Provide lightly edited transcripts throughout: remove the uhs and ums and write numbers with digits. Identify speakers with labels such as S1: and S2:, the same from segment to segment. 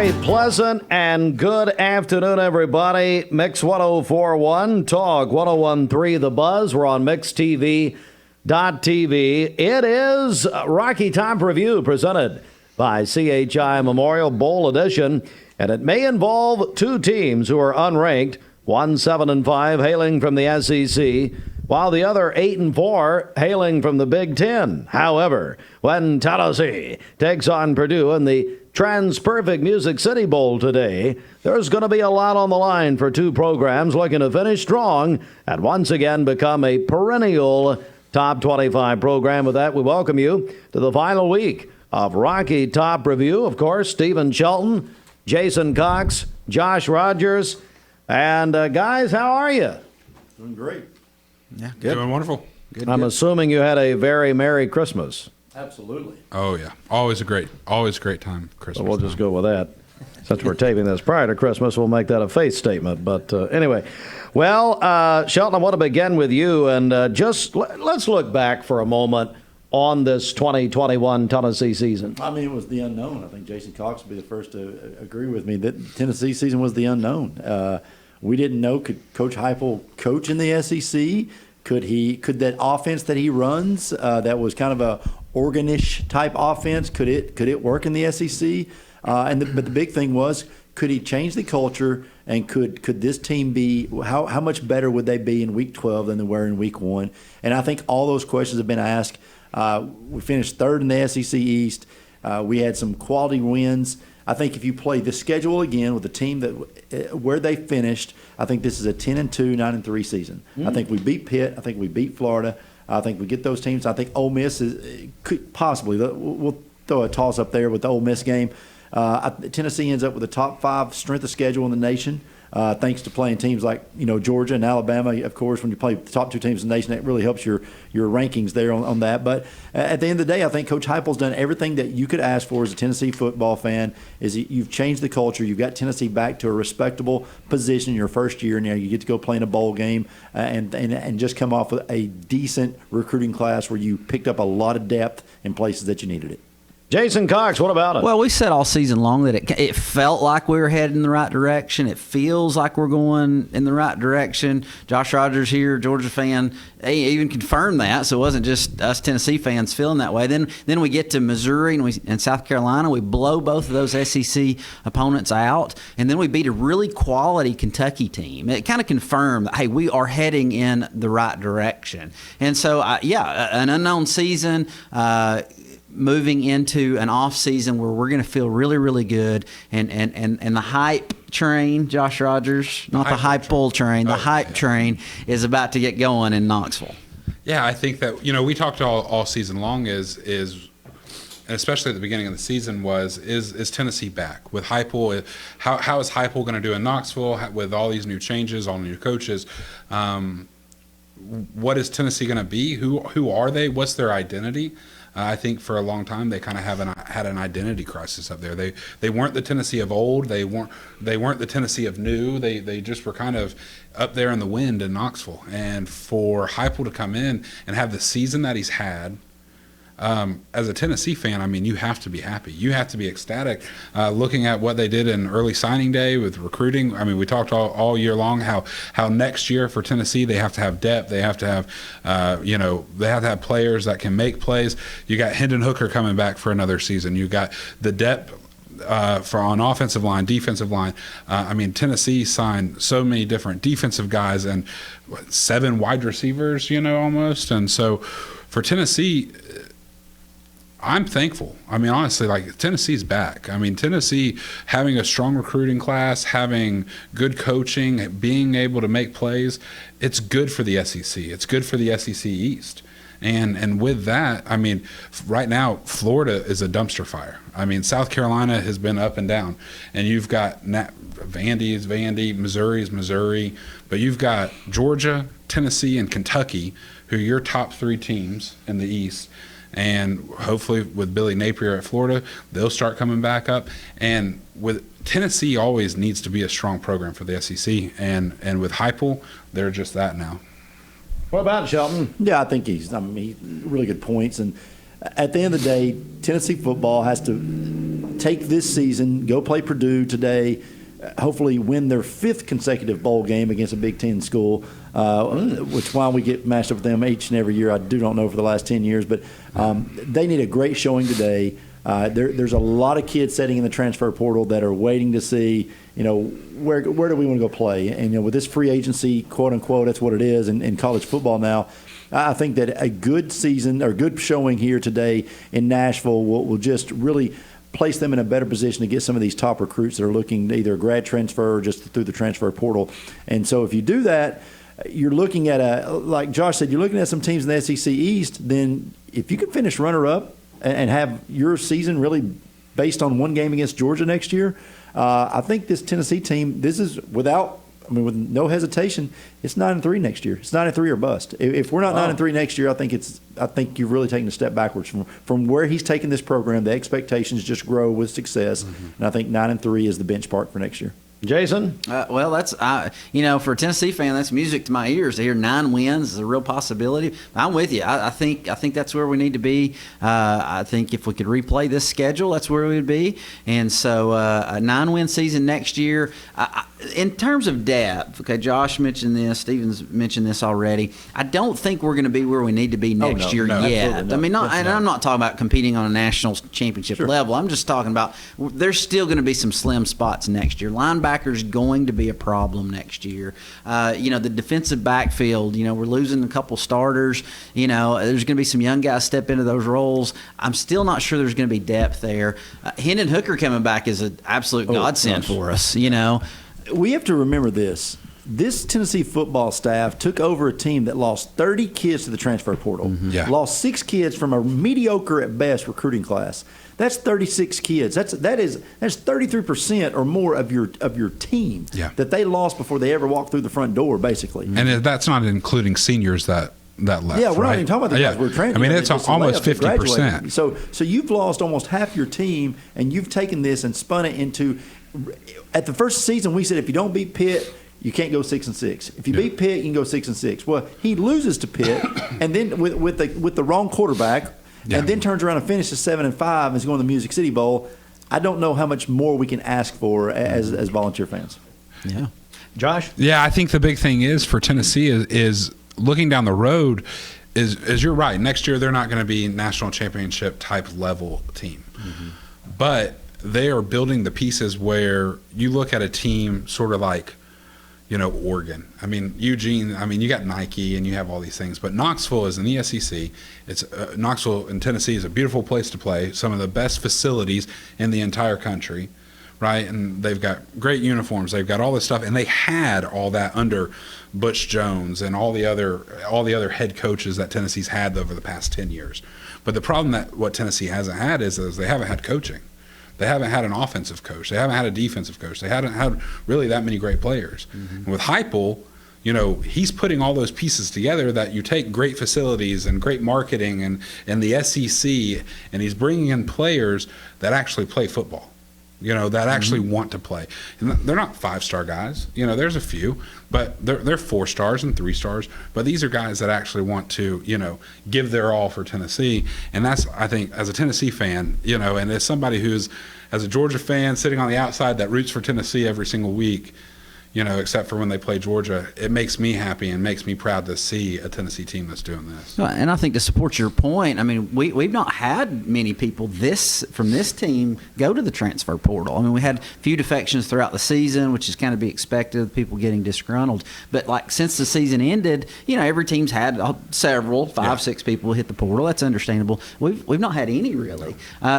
S1: very pleasant and good afternoon, everybody. Mix 104.1, Talk 101.3 The Buzz. We're on MixTV.tv. It is Rocky Top Review presented by CHI Memorial Bowl Edition, and it may involve two teams who are unranked, one 7-5 hailing from the SEC, while the other 8-4 hailing from the Big Ten. However, when Tennessee takes on Purdue in the TransPerfect Music City Bowl today, there's going to be a lot on the line for two programs looking to finish strong and once again become a perennial top 25 program. With that, we welcome you to the final week of Rocky Top Review. Of course, Stephen Shelton, Jason Cox, Josh Rogers. And guys, how are you?
S2: Doing great.
S3: Yeah,
S4: good. Doing wonderful.
S3: Good,
S1: I'm assuming you had a very Merry Christmas.
S2: Absolutely.
S4: Oh yeah, always a great time. Christmas.
S1: So we'll just go with that. Since we're taping this prior to Christmas, we'll make that a faith statement. But anyway, well, Shelton, I want to begin with you, and just let's look back for a moment on this 2021 Tennessee season.
S2: I mean, it was the unknown. I think Jason Cox would be the first to agree with me that Tennessee season was the unknown. We didn't know, could Coach Heupel coach in the SEC? Could that offense that he runs, that was kind of a organish type offense, could it work in the SEC? But the big thing was, could he change the culture, and could this team be how much better would they be in Week 12 than they were in Week 1? And I think all those questions have been asked. We finished third in the SEC East. We had some quality wins. I think if you play the schedule again with the team that where they finished, I think this is a 10-2, 9-3 season. I think we beat Pitt. I think we beat Florida. I think we get those teams. I think Ole Miss could possibly. We'll throw a toss up there with the Ole Miss game. Tennessee ends up with a top 5 strength of schedule in the nation, thanks to playing teams like Georgia and Alabama. Of course, when you play the top 2 teams in the nation, that really helps your rankings there on that. But at the end of the day, I think Coach Heupel's done everything that you could ask for as a Tennessee football fan. You've changed the culture. You've got Tennessee back to a respectable position in your first year. Now you get to go play in a bowl game and just come off with a decent recruiting class where you picked up a lot of depth in places that you needed it.
S1: Jason Cox, what about it?
S3: Well, we said all season long that it felt like we were headed in the right direction. It feels like we're going in the right direction. Josh Rogers here, Georgia fan, he even confirmed that. So it wasn't just us Tennessee fans feeling that way. Then we get to Missouri and South Carolina. We blow both of those SEC opponents out. And then we beat a really quality Kentucky team. It kind of confirmed that, hey, we are heading in the right direction. And so, an unknown season, moving into an off season where we're going to feel really, really good, and the hype train, Josh Rogers, not the hype bull train, the hype train is about to get going in Knoxville.
S4: Yeah, I think that we talked all season long is and especially at the beginning of the season is Tennessee back with Heupel? How is Heupel going to do in Knoxville with all these new changes, all new coaches? What is Tennessee going to be? Who are they? What's their identity? I think for a long time they kind of had an identity crisis up there. They weren't the Tennessee of old. They weren't the Tennessee of new. They just were kind of up there in the wind in Knoxville. And for Heupel to come in and have the season that he's had, as a Tennessee fan, I mean, you have to be happy. You have to be ecstatic looking at what they did in early signing day with recruiting. I mean, we talked all year long how next year for Tennessee they have to have depth. They have to have, they have to have players that can make plays. You got Hendon Hooker coming back for another season. You got the depth for on offensive line, defensive line. I mean, Tennessee signed so many different defensive guys and 7 wide receivers, almost. And so for Tennessee, I'm thankful. I mean, honestly, Tennessee's back. I mean, Tennessee having a strong recruiting class, having good coaching, being able to make plays, it's good for the SEC. It's good for the SEC East. And with that, I mean, right now, Florida is a dumpster fire. I mean, South Carolina has been up and down. And you've got Vandy is Vandy, Missouri is Missouri. But you've got Georgia, Tennessee, and Kentucky, who are your top 3 teams in the East. And hopefully with Billy Napier at Florida, they'll start coming back up. And with Tennessee always needs to be a strong program for the SEC. And with Heupel, they're just that now.
S1: What about Shelton?
S2: Yeah, I think he's really good points. And at the end of the day, Tennessee football has to take this season, go play Purdue today, hopefully win their 5th consecutive bowl game against a Big Ten school, which while we get matched up with them each and every year, I don't know for the last 10 years, but they need a great showing today. There's a lot of kids sitting in the transfer portal that are waiting to see, where do we want to go play? And with this free agency, quote unquote, that's what it is in college football now. I think that a good season or good showing here today in Nashville will just really place them in a better position to get some of these top recruits that are looking to either grad transfer or just through the transfer portal. And so if you do that, you're looking at like Josh said, you're looking at some teams in the SEC East. Then if you can finish runner-up and have your season really based on one game against Georgia next year, I think this Tennessee team, this is with no hesitation, it's 9-3 next year. It's 9-3 or bust. If we're not 9-3 next year, I think you've really taken a step backwards from where he's taken this program. The expectations just grow with success, and I think 9-3 is the benchmark for next year.
S1: Jason?
S3: Well, that's for a Tennessee fan, that's music to my ears. To hear 9 wins is a real possibility. I'm with you. I think that's where we need to be. I think if we could replay this schedule, that's where we would be. And so a 9-win season next year. In terms of depth, okay, Josh mentioned this, Steven's mentioned this already. I don't think we're going to be where we need to be next year yet. I mean, I'm not talking about competing on a national championship level. I'm just talking about there's still going to be some slim spots next year. Linebackers going to be a problem next year. The defensive backfield, we're losing a couple starters. There's going to be some young guys step into those roles. I'm still not sure there's going to be depth there. Hendon Hooker coming back is an absolute godsend for us,
S2: We have to remember this. This Tennessee football staff took over a team that lost 30 kids to the transfer portal. Lost 6 kids from a mediocre at best recruiting class. That's 36 kids. That's 33% or more of your team that they lost before they ever walked through the front door, basically.
S4: And that's not including seniors that left.
S2: Yeah, we're not even talking about the guys we're training.
S4: I mean, it's almost 50%.
S2: So you've lost almost half your team, and you've taken this and spun it into. At the first season, we said if you don't beat Pitt, you can't go 6-6. If you beat Pitt, you can go 6-6. Well, he loses to Pitt, and then with the wrong quarterback, and then turns around and finishes 7-5 and is going to the Music City Bowl. I don't know how much more we can ask for as volunteer fans.
S3: Yeah,
S1: Josh.
S4: Yeah, I think the big thing is for Tennessee is looking down the road. Is you're right. Next year they're not going to be national championship type level team, but they are building the pieces where you look at a team sort of like, Oregon. I mean, Eugene, you got Nike and you have all these things, but Knoxville is in the SEC. It's Knoxville in Tennessee is a beautiful place to play, some of the best facilities in the entire country, right? And they've got great uniforms. They've got all this stuff, and they had all that under Butch Jones and all the other head coaches that Tennessee's had over the past 10 years. But the problem that what Tennessee hasn't had is they haven't had coaching. They haven't had an offensive coach. They haven't had a defensive coach. They haven't had really that many great players. And with Heupel, he's putting all those pieces together that you take great facilities and great marketing and the SEC, and he's bringing in players that actually play football, that actually want to play. And they're not 5-star guys. There's a few, but they're 4 stars and 3 stars. But these are guys that actually want to, give their all for Tennessee. And that's, I think, as a Tennessee fan, and as somebody who's, as a Georgia fan sitting on the outside that roots for Tennessee every single week, except for when they play Georgia, it makes me happy and makes me proud to see a Tennessee team that's doing this.
S3: And I think to support your point, we've not had many people from this team go to the transfer portal. We had a few defections throughout the season, which is kind of be expected of people getting disgruntled. But since the season ended, every team's had several, 5-6 people hit the portal. That's understandable. We've not had any really.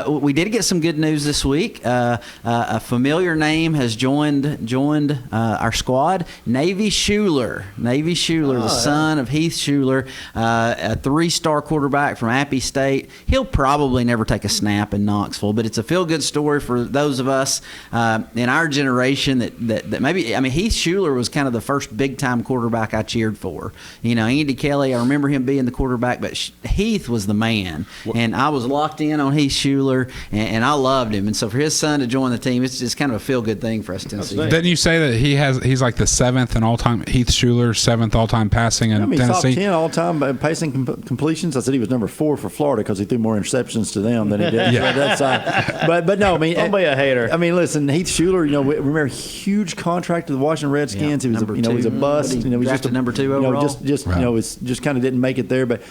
S3: We did get some good news this week. A familiar name has joined our squad, Navy Schuler. The son of Heath Schuler, a 3-star quarterback from Appy State. He'll probably never take a snap in Knoxville, but it's a feel-good story for those of us in our generation that maybe, Heath Schuler was kind of the first big-time quarterback I cheered for. Andy Kelly, I remember him being the quarterback, but Heath was the man. And I was locked in on Heath Schuler, and I loved him. And so for his son to join the team, it's just kind of a feel-good thing for us Tennessee.
S4: Didn't you say that he has he's like the seventh in all time. Heath Schuler, seventh all time passing in
S2: Top
S4: Tennessee.
S2: 10 all time passing completions. I said he was number 4 for Florida because he threw more interceptions to them than he did.
S4: Yeah.
S2: That side. But no, I mean,
S1: Don't be a hater.
S2: I mean, listen, Heath Schuler. Remember huge contract to the Washington Redskins.
S3: Yeah,
S2: He was
S3: number
S2: he was a
S3: two.
S2: bust.
S3: He
S2: He was
S3: drafted number 2 overall.
S2: Just
S4: Right.
S2: it's just kind of didn't make it there. But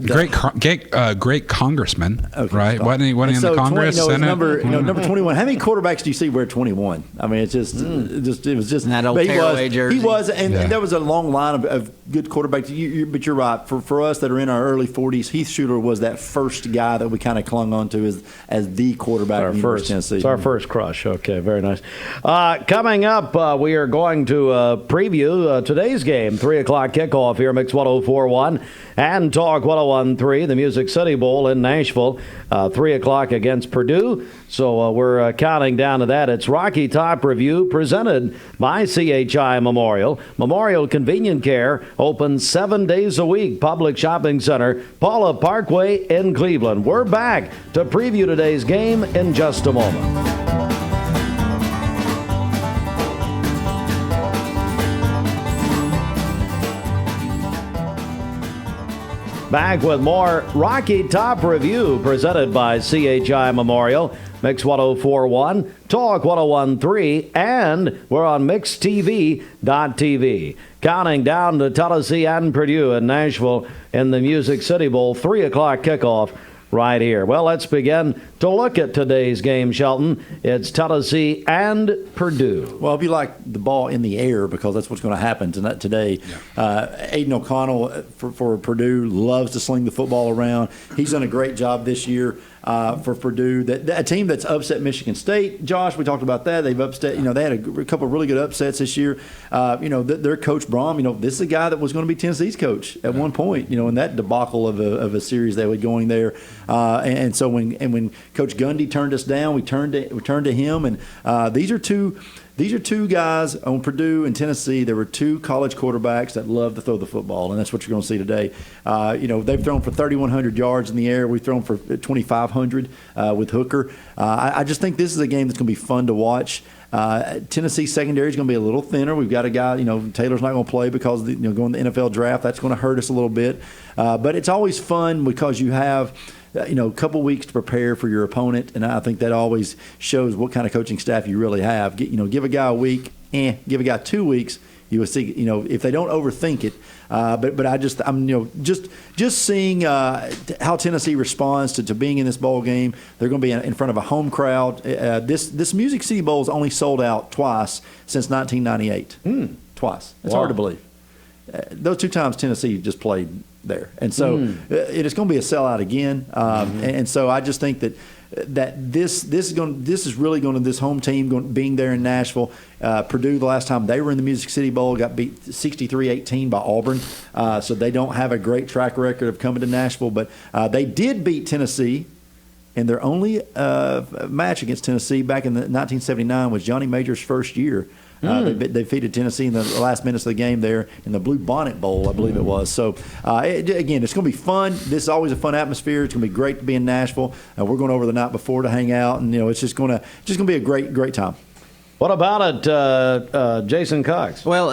S4: Great congressman,
S2: Okay,
S4: right?
S2: stop.
S4: Wasn't he in the Congress?
S2: 20,
S4: Senate?
S2: number 21. How many quarterbacks do you see wear 21? I mean, it was just
S3: And that old
S2: but
S3: tearaway jersey.
S2: He was, and
S4: Yeah.
S2: there was a long line of good quarterbacks. But you're right. For us that are in our early 40s, Heath Schuler was that first guy that we kind of clung on to as the quarterback
S1: Our
S2: in
S1: first,
S2: Tennessee.
S1: it's our first crush. Okay, very nice. Coming up, we are going to preview today's game. 3 o'clock kickoff here, Mix 104.1 and Talk 101.3, the Music City Bowl in Nashville. 3 o'clock against Purdue. So we're counting down to that. It's Rocky Top Review presented by CHI Memorial. Memorial Convenient Care open 7 days a week. Public Shopping Center, Paula Parkway in Cleveland. We're back to preview today's game in just a moment. Back with more Rocky Top Review presented by CHI Memorial, Mix 104.1, Talk 101.3, and we're on MixTV.tv. Counting down to Tennessee and Purdue in Nashville in the Music City Bowl, 3 o'clock kickoff right here. Well, let's begin to look at today's game, Shelton. It's Tennessee and Purdue.
S2: Well, if you like the ball in the air, because that's what's going to happen today. Aiden O'Connell for Purdue loves to sling the football around. He's done a great job this year for Purdue. A team that's upset Michigan State. Josh, we talked about that. They've upset. They had a couple of really good upsets this year. Their coach Brom. This is a guy that was going to be Tennessee's coach at one point. In that debacle of a series they were going there. And so when Coach Gundy turned us down, we turned to him. And these are two guys on Purdue and Tennessee. There were 2 college quarterbacks that love to throw the football, and that's what you're going to see today. They've thrown for 3,100 yards in the air. We've thrown for 2,500 with Hooker. I just think this is a game that's going to be fun to watch. Tennessee secondary is going to be a little thinner. We've got a guy, Taylor's not going to play because of going to the NFL draft. That's going to hurt us a little bit. But it's always fun because you have a couple weeks to prepare for your opponent, and I think that always shows what kind of coaching staff you really have. Give a guy a week, give a guy 2 weeks. You will see, if they don't overthink it. But I'm just seeing how Tennessee responds to being in this bowl game. They're going to be in front of a home crowd. This Music City Bowl has only sold out twice since 1998. Twice. It's hard to believe. Those 2 times Tennessee just played there, and so it is going to be a sellout again. And so I just think that this is really going to this home team being there in Nashville. Purdue, the last time they were in the Music City Bowl, got beat 63-18 by Auburn. So they don't have a great track record of coming to Nashville, but they did beat Tennessee. And their only match against Tennessee back in 1979 was Johnny Major's first year. They defeated Tennessee in the last minutes of the game there in the Blue Bonnet Bowl, I believe it was. So, again, it's going to be fun. This is always a fun atmosphere. It's going to be great to be in Nashville. We're going over the night before to hang out, and it's just going to be a great time.
S1: What about it, Jason Cox?
S3: Well,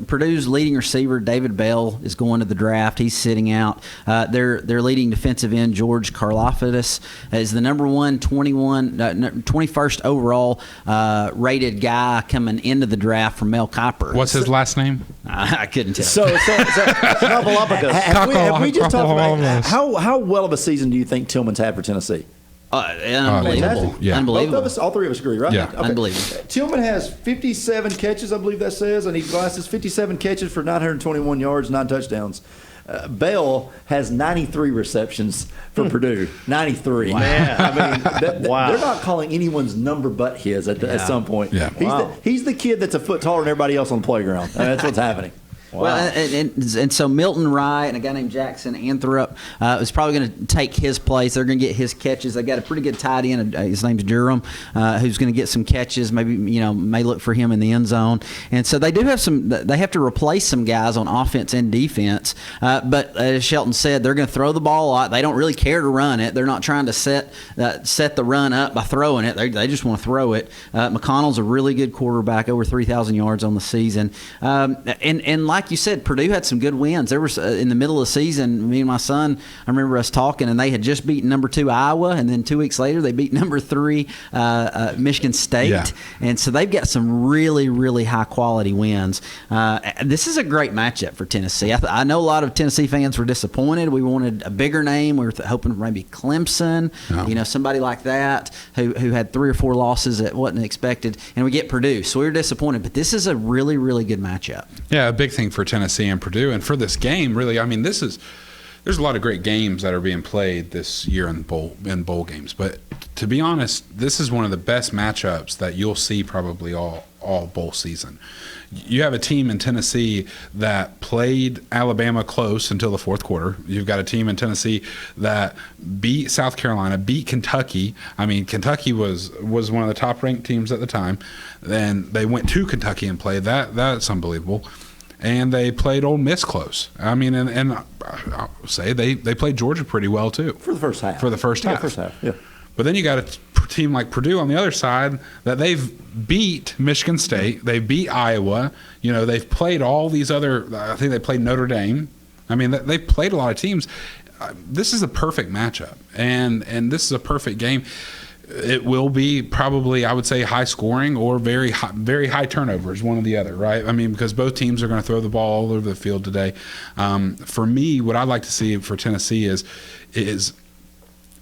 S3: Purdue's leading receiver, David Bell, is going to the draft. He's sitting out. Their leading defensive end, George Karlaftis, is the number 21st overall rated guy coming into the draft from Mel Kiper.
S4: What's his last name?
S3: I couldn't tell.
S2: So have we just talked about how well of a season do you think Tillman's had for Tennessee?
S3: Unbelievable.
S4: Yeah.
S3: Unbelievable.
S2: Both of us, all 3 of us agree, right?
S4: Yeah.
S2: Okay.
S3: Unbelievable.
S2: Tillman has 57 catches, I believe that says, and he glasses 57 catches for 921 yards, 9 touchdowns. Bell has 93 receptions for Purdue. 93.
S1: Man.
S2: I mean,
S1: Wow.
S2: they're not calling anyone's number but his at some point.
S4: Yeah.
S2: He's the kid that's a foot taller than everybody else on the playground. That's what's happening.
S3: Well, and so Milton Wright and a guy named Jackson Anthrop is probably going to take his place. They're going to get his catches. They got a pretty good tight end. His name's Durham, who's going to get some catches. Maybe may look for him in the end zone. And so they do have some. They have to replace some guys on offense and defense. But as Shelton said, they're going to throw the ball a lot. They don't really care to run it. They're not trying to set the run up by throwing it. They just want to throw it. McConnell's a really good quarterback, over 3,000 yards on the season. And like you said, Purdue had some good wins. There was in the middle of the season, me and my son, I remember us talking, and they had just beaten number 2 Iowa, and then 2 weeks later they beat number 3 Michigan State. Yeah. And so they've got some really, really high quality wins. This is a great matchup for Tennessee. I know a lot of Tennessee fans were disappointed. We wanted a bigger name. We were hoping for maybe Clemson, somebody like that who had 3 or 4 losses that wasn't expected, and we get Purdue. So we were disappointed, but this is a really, really good matchup.
S4: Yeah, a big thing for Tennessee and Purdue, and for this game, really. I mean, there's a lot of great games that are being played this year in bowl games. But to be honest, this is one of the best matchups that you'll see probably all bowl season. You have a team in Tennessee that played Alabama close until the fourth quarter. You've got a team in Tennessee that beat South Carolina, beat Kentucky. I mean, Kentucky was one of the top-ranked teams at the time. Then they went to Kentucky and played. That's unbelievable. And they played Ole Miss close. I mean, and I'll say they played Georgia pretty well, too.
S2: For the first half. Yeah.
S4: But then you got a team like Purdue on the other side that they've beat Michigan State. They beat Iowa. They've played all these other – I think they played Notre Dame. I mean, they've played a lot of teams. This is a perfect matchup, and this is a perfect game. It will be probably, I would say, high scoring or very high turnovers, one or the other, right? I mean, because both teams are going to throw the ball all over the field today. For me, what I'd like to see for Tennessee is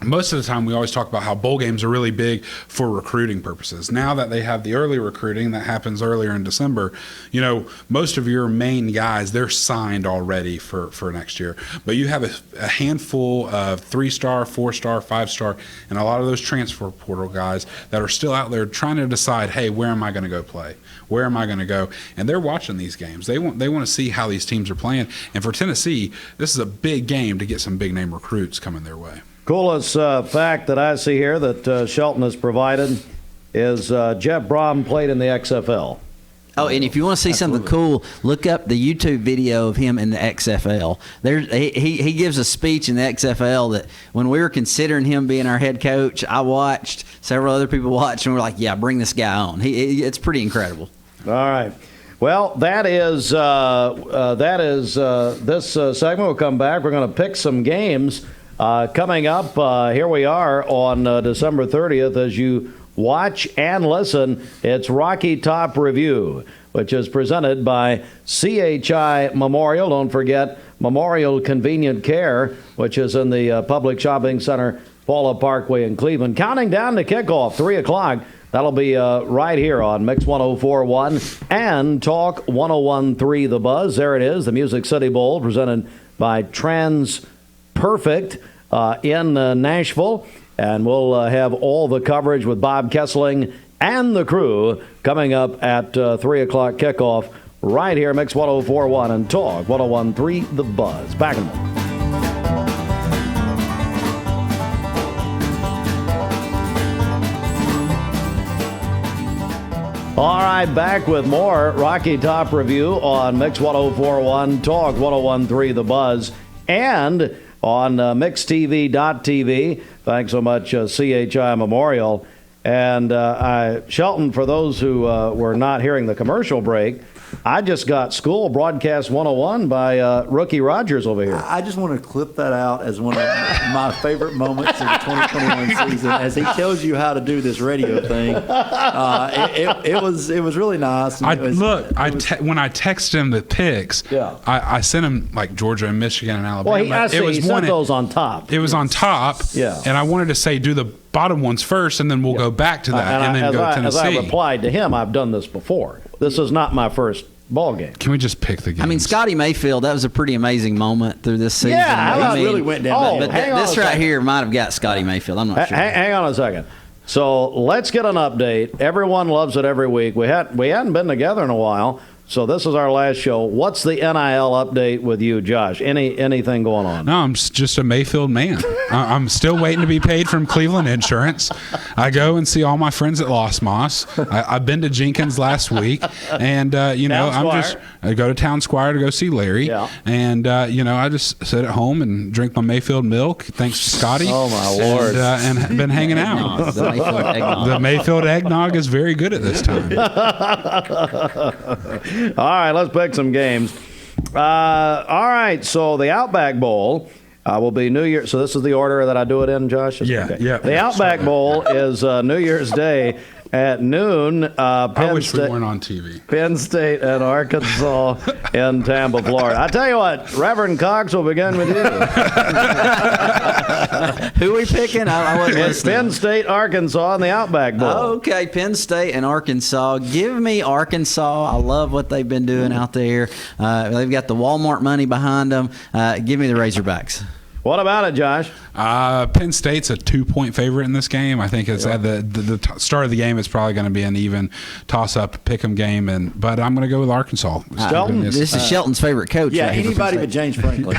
S4: most of the time we always talk about how bowl games are really big for recruiting purposes. Now that they have the early recruiting that happens earlier in December, most of your main guys, they're signed already for next year. But you have a handful of 3-star, 4-star, 5-star, and a lot of those transfer portal guys that are still out there trying to decide, hey, where am I going to go play? Where am I going to go? And they're watching these games. They want to see how these teams are playing. And for Tennessee, this is a big game to get some big-name recruits coming their way.
S1: Coolest fact that I see here that Shelton has provided is Jeff Brom played in the XFL.
S3: Oh, and if you want to see something cool, look up the YouTube video of him in the XFL. He gives a speech in the XFL that when we were considering him being our head coach, I watched, several other people watched, and we're like, yeah, bring this guy on. It's pretty incredible.
S1: All right. Well, that is this segment. We'll come back. We're going to pick some games. Coming up, here we are on December 30th as you watch and listen. It's Rocky Top Review, which is presented by CHI Memorial. Don't forget Memorial Convenient Care, which is in the Public Shopping Center, Paula Parkway in Cleveland. Counting down to kickoff, 3 o'clock. That'll be right here on Mix 104.1 and Talk 101.3 The Buzz. There it is, the Music City Bowl presented by Perfect in Nashville, and we'll have all the coverage with Bob Kessling and the crew coming up at 3 o'clock kickoff right here, Mix 104.1 and Talk 101.3 The Buzz. Back in a moment. All right, back with more Rocky Top Review on Mix 104.1 Talk 101.3 The Buzz and on mixtv.tv. Thanks so much, CHI Memorial. And Shelton, for those who were not hearing the commercial break, I just got School Broadcast 101 by Rookie Rogers over here.
S2: I just want to clip that out as one of my favorite moments of the 2021 season, as he tells you how to do this radio thing. It was really nice.
S4: When I texted him the picks, I sent him like Georgia and Michigan and Alabama.
S1: Well, he sent those on top.
S4: It was on top.
S1: Yeah.
S4: And I wanted to say do the bottom ones first, and then we'll go back to that, and then go to Tennessee.
S1: As I replied to him, I've done this before. This is not my first ball game.
S4: Can we just pick the game?
S3: I mean, Scotty Mayfield, that was a pretty amazing moment through this season.
S1: Yeah,
S2: I really went down.
S3: But this right here might have got Scotty Mayfield. I'm not sure.
S1: Hang on a second. So let's get an update. Everyone loves it every week. We hadn't been together in a while. So this is our last show. What's the NIL update with you, Josh? Anything going on?
S4: No, I'm just a Mayfield man. I'm still waiting to be paid from Cleveland Insurance. I go and see all my friends at Lost Moss. I've been to Jenkins last week, and I go to Town Squire to go see Larry.
S1: Yeah.
S4: And I just sit at home and drink my Mayfield milk. Thanks to Scotty.
S1: Oh my Lord!
S4: And been hanging out.
S3: The Mayfield eggnog.
S4: The Mayfield eggnog is very good at this time.
S1: All right, let's pick some games. All right, so the Outback Bowl will be New Year. So this is the order that I do it in, Josh?
S4: Yeah, yeah.
S1: The Outback Bowl is New Year's Day at noon.
S4: I wish we weren't on TV.
S1: Penn State and Arkansas in Tampa, Florida. I tell you what, Reverend Cox will begin with you.
S3: Who are we picking? I wasn't
S1: It's
S3: listening.
S1: Penn State, Arkansas in the Outback Bowl.
S3: Okay, Penn State and Arkansas. Give me Arkansas. I love what they've been doing out there. They've got the Walmart money behind them. Give me the Razorbacks.
S1: What about it, Josh?
S4: Penn State's a 2-point favorite in this game. I think it's at the start of the game. It's probably going to be an even toss-up, pick-em game, but I'm going to go with Arkansas.
S1: Shelton?
S3: This is Shelton's favorite coach.
S2: Yeah,
S3: right here for
S2: anybody
S3: Penn
S2: but
S3: State.
S2: James Franklin.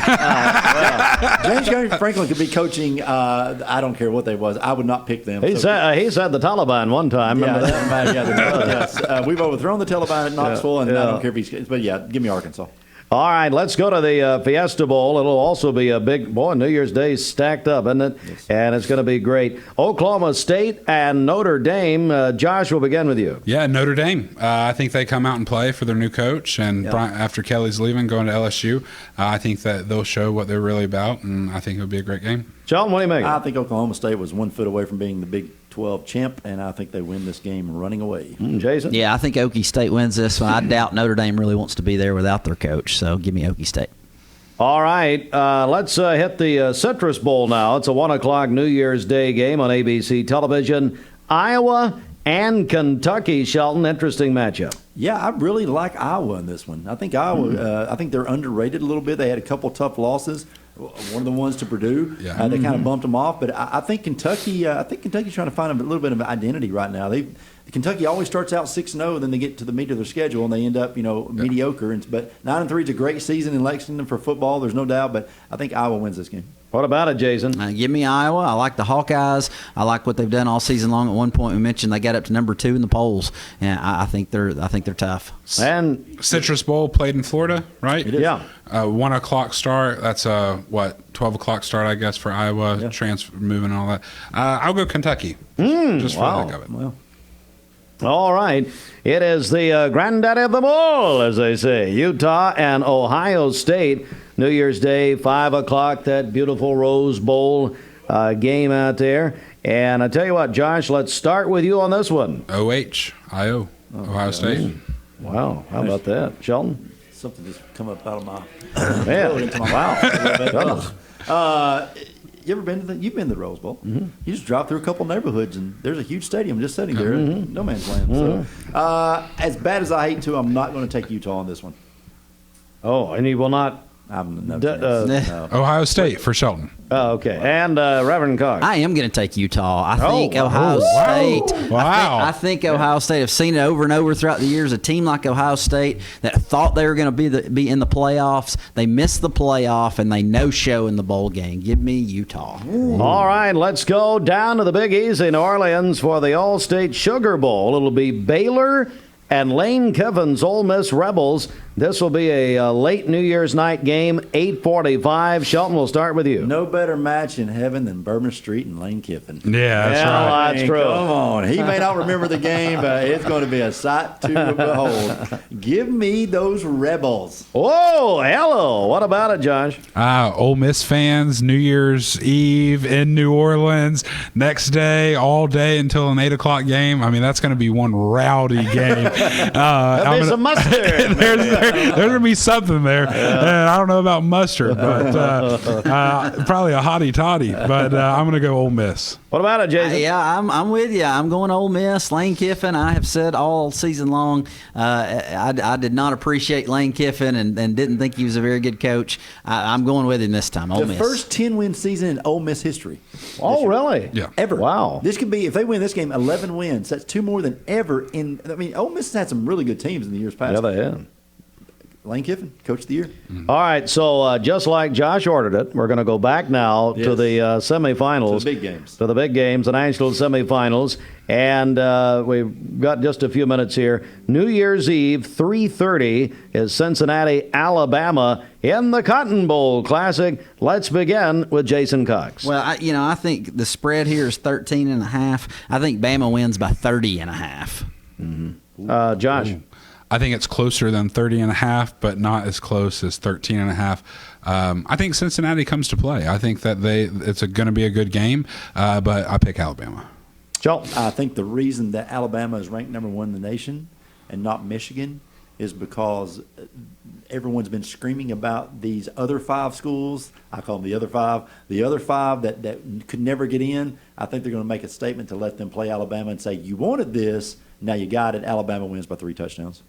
S2: James Franklin could be coaching. I don't care what they was. I would not pick them.
S1: He said the Taliban one time.
S2: Yeah,
S1: Remember that?
S2: yes. We've overthrown the Taliban at Knoxville, and I don't care if he's. But yeah, give me Arkansas.
S1: All right, let's go to the Fiesta Bowl. It'll also be a big, New Year's Day stacked up, isn't it? Yes. And it's going to be great. Oklahoma State and Notre Dame. Josh, we'll begin with you.
S4: Yeah, Notre Dame. I think they come out and play for their new coach. And after Kelly's leaving, going to LSU, I think that they'll show what they're really about, and I think it'll be a great game.
S1: Sheldon, what do you make?
S2: I think Oklahoma State was 1 foot away from being the Big 12 champ, and I think they win this game running away.
S1: Jason?
S3: Yeah, I think Okie State wins this one. I doubt Notre Dame really wants to be there without their coach, so give me Okie State.
S1: All right, let's hit the Citrus Bowl now. It's a 1 o'clock New Year's Day game on ABC television. Iowa and Kentucky, Shelton. Interesting matchup.
S2: Yeah, I really like Iowa in this one. I think Iowa. I think they're underrated a little bit. They had a couple tough losses. One of the ones to Purdue, they kind of bumped them off. But I think Kentucky. I think Kentucky's trying to find a little bit of identity right now. Kentucky always starts out 6-0, then they get to the meat of their schedule and they end up, mediocre. But 9-3 is a great season in Lexington for football. There's no doubt. But I think Iowa wins this game.
S1: What about it, Jason?
S3: Give me Iowa. I like the Hawkeyes. I like what they've done all season long. At one point, we mentioned they got up to number 2 in the polls, and I think they're tough.
S1: And
S4: Citrus Bowl played in Florida, right?
S2: It is.
S1: Yeah.
S4: 1 o'clock start. That's a 12 o'clock start, I guess, for Iowa. Transfer moving and all that. I'll go Kentucky. Just for the heck of it.
S2: Well,
S1: all right. It is the granddaddy of them all, as they say. Utah and Ohio State. New Year's Day, 5 o'clock, that beautiful Rose Bowl game out there. And I tell you what, Josh, let's start with you on this one.
S4: Ohio State.
S1: Wow, how about that? Sheldon?
S2: something just come up out of my
S1: Man,
S2: into my
S1: wow.
S2: You ever been to you've been to the Rose Bowl?
S1: Mm-hmm.
S2: You just drive through a couple neighborhoods and there's a huge stadium just sitting there, no man's land. So, as bad as I hate to, I'm not going to take Utah on this one.
S1: Oh, and he will not.
S2: I'm no,
S1: chance.
S2: no.
S4: Ohio State for Shelton.
S1: Oh, okay. And Reverend Cox.
S3: I am going to take Utah. I think Ohio
S4: wow.
S3: State.
S4: Wow.
S3: I think Ohio State. I've seen it over and over throughout the years. A team like Ohio State that thought they were going to be in the playoffs. They missed the playoff and they no-show in the bowl game. Give me Utah.
S1: All right, let's go down to the Big Easy, New Orleans, for the All-State Sugar Bowl. It'll be Baylor and Lane Kiffin's Ole Miss Rebels. This will be a late New Year's night game, 8:45. Shelton, we'll start with you.
S2: No better match in heaven than Bourbon Street and Lane Kiffin.
S4: Yeah, that's
S1: Yeah,
S4: right.
S1: that's true.
S2: Come on. He may not remember the game, but it's going to be a sight to behold. Give me those Rebels.
S1: Oh, hello. What about it, Josh?
S4: Ole Miss fans, New Year's Eve in New Orleans, next day, all day until an 8 o'clock game. I mean, that's going to be one rowdy game.
S1: There'll be some mustard.
S4: There's going to be something there. And I don't know about mustard, but probably a hottie toddy. But I'm going to go Ole Miss.
S1: What about it, Jason?
S3: Yeah, I'm with you. I'm going Ole Miss. Lane Kiffin, I have said all season long, I did not appreciate Lane Kiffin and didn't think he was a very good coach. I'm going with him this time, Ole
S2: The
S3: Miss.
S2: first 10-win season in Ole Miss history.
S1: Oh, really?
S4: Yeah.
S2: Ever.
S1: Wow.
S2: This could be, if they win this game, 11 wins. That's two more than ever in. I mean, Ole Miss has had some really good teams in the years past.
S1: Yeah, they have.
S2: Lane Kiffin, Coach of the Year.
S1: All right, so just like Josh ordered it, we're going to go back now to
S2: Yes.
S1: the semifinals.
S2: To the big games.
S1: To the big games, the national semifinals. And we've got just a few minutes here. New Year's Eve, 3:30 is Cincinnati, Alabama in the Cotton Bowl Classic. Let's begin with Jason Cox.
S3: Well, I think the spread here is 13.5. I think Bama wins by 30.5.
S1: Josh.
S4: I think it's closer than 30.5, but not as close as 13.5. I think Cincinnati comes to play. I think that it's going to be a good game, but I pick Alabama.
S1: Joe.
S2: I think the reason that Alabama is ranked number 1 in the nation and not Michigan is because everyone's been screaming about these other 5 schools. I call them the other 5. The other 5 that could never get in, I think they're going to make a statement to let them play Alabama and say, you wanted this, now you got it. Alabama wins by 3 touchdowns.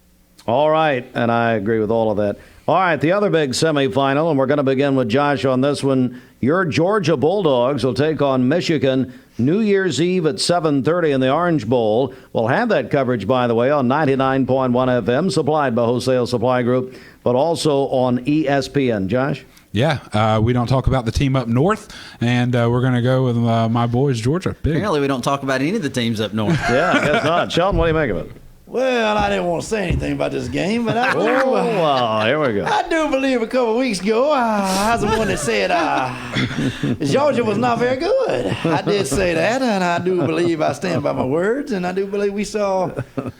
S1: All right, and I agree with all of that. All right, the other big semifinal, and we're going to begin with Josh on this one. Your Georgia Bulldogs will take on Michigan New Year's Eve at 7:30 in the Orange Bowl. We'll have that coverage, by the way, on 99.1 FM, supplied by Wholesale Supply Group, but also on ESPN. Josh?
S4: Yeah, we don't talk about the team up north, and we're going to go with my boys, Georgia. Big.
S3: Apparently, we don't talk about any of the teams up north.
S1: Yeah, I guess not. Sheldon, what do you make of it?
S2: Well, I didn't want to say anything about this game, but I do.
S1: Well, here we go.
S2: I do believe a couple of weeks ago, I was the one that said Georgia was not very good. I did say that, and I do believe I stand by my words, and I do believe we saw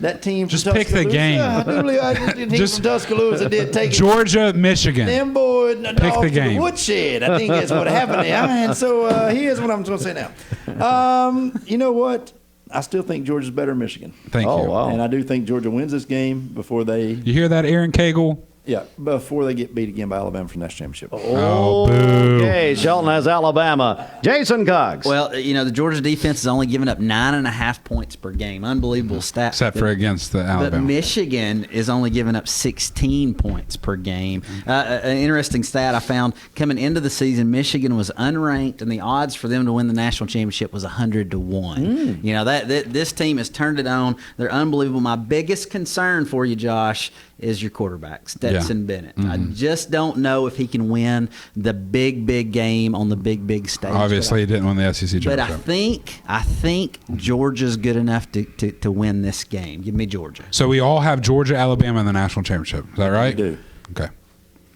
S2: that team from
S4: Just pick the
S2: Tuscaloosa.
S4: game.
S2: I do believe the team
S4: Just-
S2: from Tuscaloosa did take it.
S4: Georgia, Michigan.
S2: Them boys
S4: Pick
S2: off
S4: the
S2: to
S4: game.
S2: the woodshed. I think that's what happened there. And so here's what I'm going to say now. You know what? I still think Georgia's better than Michigan.
S4: Thank
S1: Oh,
S4: you.
S1: wow.
S2: And I do think Georgia wins this game before they
S4: You hear that, Aaron Cagle?
S2: get beat again by Alabama for the national championship.
S4: Oh, boo.
S1: Okay, Shelton has Alabama. Jason Cox.
S3: Well, the Georgia defense has only given up 9.5 points per game. Unbelievable stat.
S4: Except for against the
S3: But
S4: Alabama.
S3: Michigan is only giving up 16 points per game. An interesting stat I found coming into the season: Michigan was unranked, and the odds for them to win the national championship was 100-1. That this team has turned it on. They're unbelievable. My biggest concern for you, Josh, is your quarterback, Stetson Bennett. I just don't know if he can win the big game on the big stage.
S4: Obviously, he didn't win the SEC
S3: But
S4: championship.
S3: I think Georgia's good enough to win this game. Give me Georgia.
S4: So we all have Georgia, Alabama in the national championship. Is that right?
S2: We do.
S4: Okay.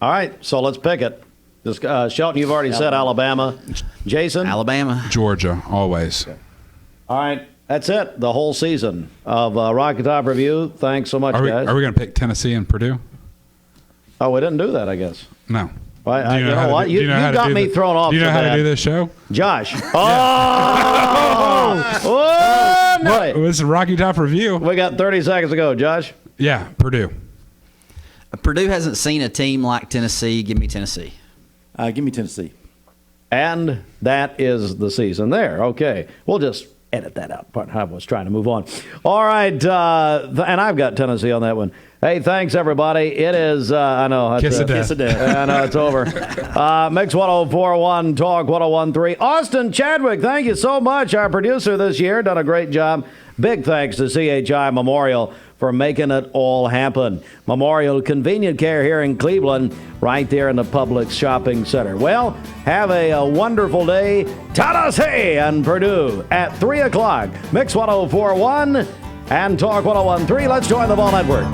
S1: All right, so let's pick it. Just, Shelton, you've already said Alabama. Jason?
S3: Alabama.
S4: Georgia, always.
S1: All right, that's it. The whole season of Rocky Top Review. Thanks so much,
S4: Are we
S1: guys.
S4: going to pick Tennessee and Purdue?
S1: Oh, we didn't do that, I guess.
S4: No.
S1: Well, you know
S4: how to
S1: what?
S4: do-
S1: You
S4: do know how to
S1: got
S4: do
S1: me
S4: the-
S1: thrown off
S4: Do you know
S1: so
S4: how
S1: bad.
S4: to do this show?
S1: Josh. Oh, no.
S4: This is Rocky Top Review.
S1: We got 30 seconds to go, Josh.
S4: Yeah, Purdue.
S3: Purdue hasn't seen a team like Tennessee. Give me Tennessee.
S2: Give me Tennessee.
S1: And that is the season there. Okay. We'll just edit that out. But I was trying to move on. All right. And I've got Tennessee on that one. Hey, thanks, everybody. It is, I know.
S4: Kiss of death.
S2: Kiss of death.
S1: I know it's over. Mix 1041, Talk 1013. Austin Chadwick, thank you so much. Our producer this year, done a great job. Big thanks to CHI Memorial for making it all happen. Memorial Convenient Care here in Cleveland, right there in the Publix Shopping Center. Well, have a wonderful day. Tennessee and Purdue at 3 o'clock. Mix 1041 and Talk 1013. Let's join the Ball Network.